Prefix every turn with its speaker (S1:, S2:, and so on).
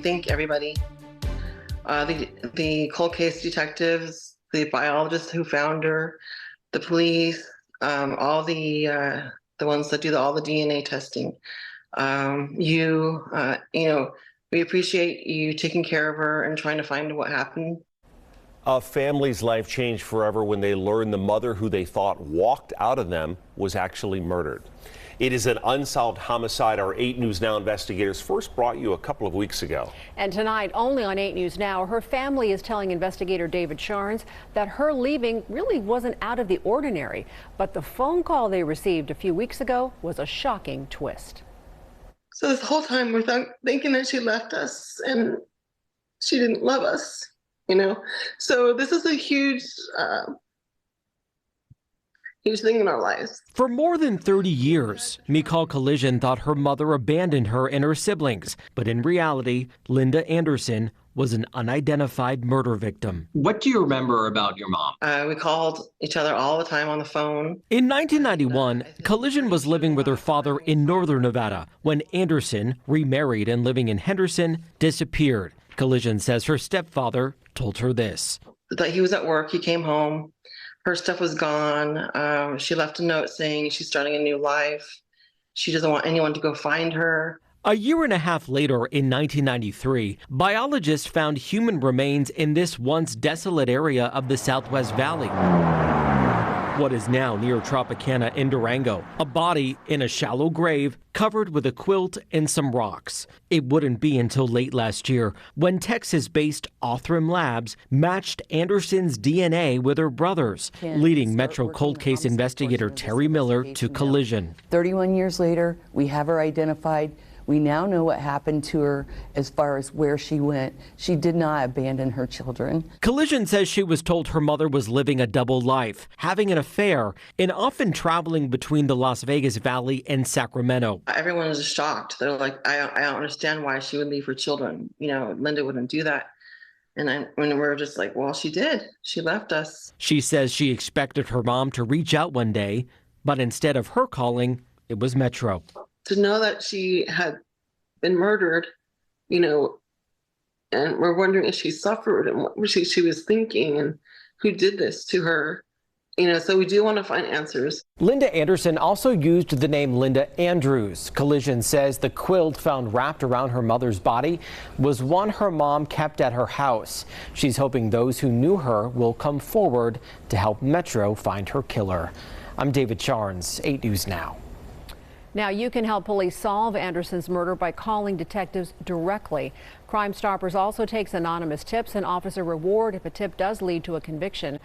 S1: thank everybody. The cold case detectives, the biologists who found her, the police, all the ones that do all the DNA testing. We appreciate you taking care of her and trying to find what happened.
S2: A family's life changed forever when they learned the mother who they thought walked out of them was actually murdered. It is an unsolved homicide our 8 News Now investigators first brought you a couple of weeks ago.
S3: And tonight, only on 8 News Now, her family is telling investigator David Sharns that her leaving really wasn't out of the ordinary. But the phone call they received a few weeks ago was a shocking twist.
S1: So this whole time we're thinking that she left us and she didn't love us, So this is a huge thing in our lives.
S4: For more than 30 years, Mikal Collision thought her mother abandoned her and her siblings. But in reality, Linda Anderson was an unidentified murder victim.
S5: What do you remember about your mom?
S1: We called each other all the time on the phone.
S4: In 1991, Collision was living with her father in northern Nevada when Anderson, remarried and living in Henderson, disappeared. Collision says her stepfather told her this.
S1: That he was at work, he came home, her stuff was gone. She left a note saying she's starting a new life. She doesn't want anyone to go find her.
S4: A year and a half later, in 1993, biologists found human remains in this once desolate area of the Southwest Valley. What is now near Tropicana in Durango, a body in a shallow grave covered with a quilt and some rocks. It wouldn't be until late last year when Texas-based Othram Labs matched Anderson's DNA with her brother's, leading Metro cold case investigator Terry Miller to Collision.
S6: 31 years later, we have her identified. We now know what happened to her as far as where she went. She did not abandon her children.
S4: Collision says she was told her mother was living a double life, having an affair, and often traveling between the Las Vegas Valley and Sacramento.
S1: Everyone was shocked. They're like, I don't understand why she would leave her children. Linda wouldn't do that. And when we're just like, well, she did. She left us.
S4: She says she expected her mom to reach out one day, but instead of her calling, it was Metro.
S1: To know that she had been murdered, and we're wondering if she suffered and what she was thinking and who did this to her, so we do want to find answers.
S4: Linda Anderson also used the name Linda Andrews. Collision says the quilt found wrapped around her mother's body was one her mom kept at her house. She's hoping those who knew her will come forward to help Metro find her killer. I'm David Sharns, 8 News Now.
S3: Now you can help police solve Anderson's murder by calling detectives directly. Crime Stoppers also takes anonymous tips and offers a reward if a tip does lead to a conviction.